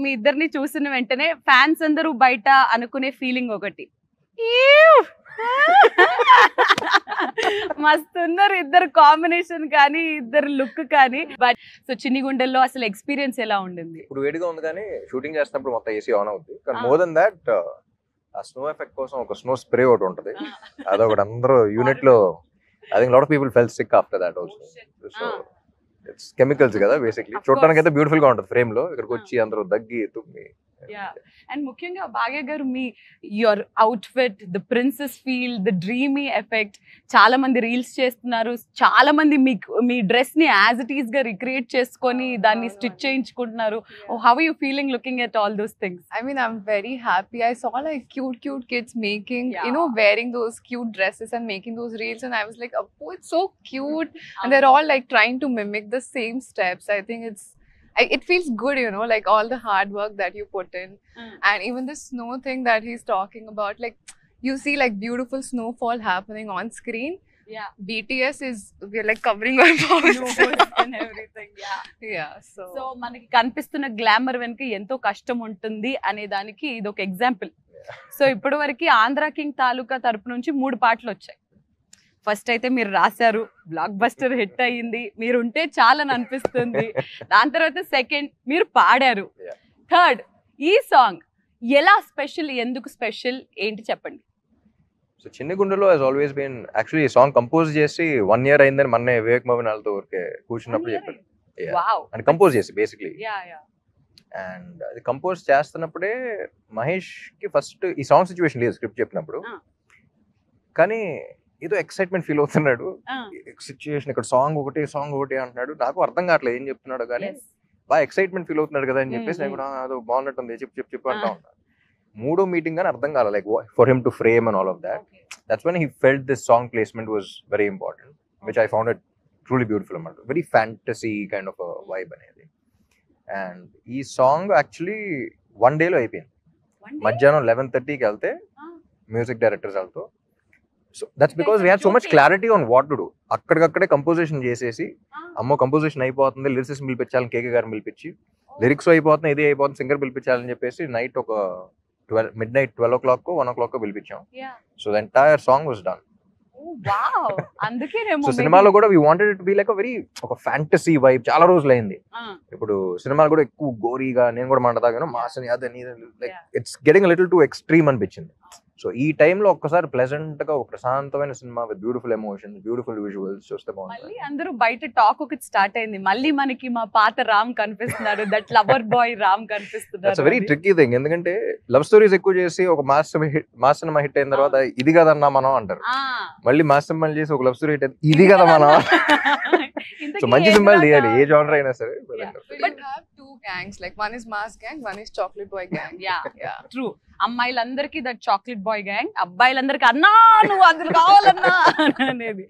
మీ ఇద్దరిని చూసిన వెంటనే ఫ్యాన్స్ అందరూ బయట అనుకునే ఫీలింగ్ ఒకటి, మస్తున్నారు ఇద్దరు కాంబినేషన్ కానీ ఇద్దరు లుక్ కానీ. బట్ సో చిన్ని గుండెల్లో అసలు ఎక్స్పీరియన్స్ ఎలా ఉండింది? ఇప్పుడు వేడిగా ఉంది కానీ షూటింగ్ చేస్తున్నప్పుడు మొత్తం ఏసీ ఆన్ అవుతుంది. కానీ మోర్ దెన్ దాట్ ఆ స్నో ఎఫెక్ట్ కోసం ఒక స్నో స్ప్రే ఒకటి ఉంటుంది. అదొకటి అందరూ యూనిట్ లో I think lot of people fell sick after that also. So it's chemicals కదా బేసిక్లీ. చూడడానికి అయితే బ్యూటిఫుల్ గా ఉంటుంది ఫ్రేమ్ లో. ఇక్కడికి వచ్చి అందరూ దగ్గి తుమ్మి. అండ్ ముఖ్యంగా భాగ్య గారు మీ your outfit, the princess feel, the dreamy effect, చాలా మంది రీల్స్ చేస్తున్నారు, చాలా మంది మీ డ్రెస్ ని యాజ్ ఇట్ ఈస్ గా రిక్రియేట్ చేసుకొని దాన్ని స్టిచ్ చేయించుకుంటున్నారు. How are you feeling looking at all those things? I mean, I'm very happy. I saw like cute kids making, you know, wearing those cute dresses and making those reels, and I was like, oh, it's so cute. And they're all like trying to mimic the same steps. I think it feels good, you know, like all the hard work that you put in. And even the snow thing that he's talking about, like you see like beautiful snowfall happening on screen. Yeah. BTS we're like covering our mouths and everything. Yeah. So మనకి కనిపిస్తున్న glamour వెనుక ఎంతో కష్టం ఉంటుంది అనే దానికి ఇది ఒక ఎగ్జాంపుల్. సో ఇప్పటి వరకు ఆంధ్ర కింగ్ తాలూకా తరపు నుంచి 3 పాటలు వచ్చాయి. ఫస్ట్ అయితే మీరు రాశారు, బ్లాక్ బస్టర్ హిట్ అయ్యింది, మీరు ఉంటే చాలని అనిపిస్తుంది. దాని తర్వాత సెకండ్ మీరు పాడారు, థర్డ్ ఈ సాంగ్ ఎలా స్పెషల్, ఎందుకు స్పెషల్, ఏంటి చెప్పండి? సో చిన్ని గుండెలో హస్ ఆల్వేస్ బీన్ యాక్చువల్లీ ఈ సాంగ్ కంపోజ్ చేసి 1 year అయిందని మొన్నే వివేక్ మోహన్ వాళ్ళతో ఊరికే కూర్చున్నప్పుడు చెప్పారు. అండ్ కంపోజ్ చేసి బేసిక్లీ. అండ్ అది కంపోజ్ చేస్తున్నప్పుడే మహేష్ కి ఫస్ట్ ఈ సాంగ్ సిచ్యువేషన్ లేదు స్క్రిప్ట్ చెప్పినప్పుడు, కానీ ఏదో ఎక్సైట్మెంట్ ఫీల్ అవుతున్నాడు. సిచ్యువేషన్ ఇక్కడ సాంగ్ ఒకటి అంటున్నాడు. నాకు అర్థం కావట్లేదు ఏం చెప్తున్నాడు, కానీ బాగా ఎక్సైట్మెంట్ ఫీల్ అవుతున్నాడు కదా అని చెప్పేసి నేను కూడా అదో బాగున్నట్టుంది చెప్పు అంటా ఉన్నా. 3వ మీటింగ్ కానీ అర్థం కాలే, like for him to frame and all of that. That's when he felt this song placement was very important, which I found it truly beautiful అన్నమాట. Very fantasy kind of vibe అనేది. And ఈ song actually 1 day లో అయిపోయింది. మధ్యాహ్నం 11:30కి వెళ్తే music directors వాళ్ళతో. So that's because we had so much clarity on what to do. అక్కడికక్కడే కంపోజిషన్ చేసేసి, అమ్మో కంపోజిషన్ అయిపోతుంది, లిరిసిస్ట్ పిలిపించాలని కేకే గారిని పిలిపించి, లిరిక్స్ అయిపోతుంది, ఇది అయిపోతుంది, సింగర్ పిలిపించాలని చెప్పేసి నైట్ ఒక midnight 12 o'clock 1 o'clock పిలిపించాం. So the entire song was done. So సినిమాలో కూడా we wanted it be like ఒక ఫ్యాంటసీ వైబ్. చాలా రోజులు అయింది. ఇప్పుడు సినిమాలు కూడా ఎక్కువ గోరీగా, నేను కూడా మండదాగాను మాసని అదని like it's getting little to extreme అనిపించింది. సో ఈ టైంలో ఒక్కసారి ప్లెజెంట్ గా ఒక ప్రశాంతమైన cinema with beautiful emotions, beautiful visuals చూస్తే బాగుంది. అందరూ బయట టాక్ ఒకటి స్టార్ట్ అయింది, మళ్ళీ మనకి మా పాత రామ్ కనిపిస్తున్నారు, దట్ లవర్ బాయ్ రామ్ కనిపిస్తున్నారు. It's very tricky thing. ఎందుకంటే లవ్ స్టోరీస్ ఎక్కువ చేసి ఒక మాస్ సినిమా హిట్ అయిన తర్వాత ఇది కదన్నా మనం అంటారు. మళ్ళీ మాస్ సినిమాలు చేసి ఒక లవ్ స్టోరీ హిట్ అయితే ఇది కదా మనం. సో మంచి సినిమాలు తీయాలి ఏ జానర్ అయినా సరే. But you have 2 gangs, like one is mass gang, one is chocolate boy gang. Yeah. True. అమ్మాయిలందరికీ దట్ చాక్లెట్ బాయ్ గ్యాంగ్, అబ్బాయిలందరికీ అన్నా నువ్వు అందులో కావాలన్నా అనేది.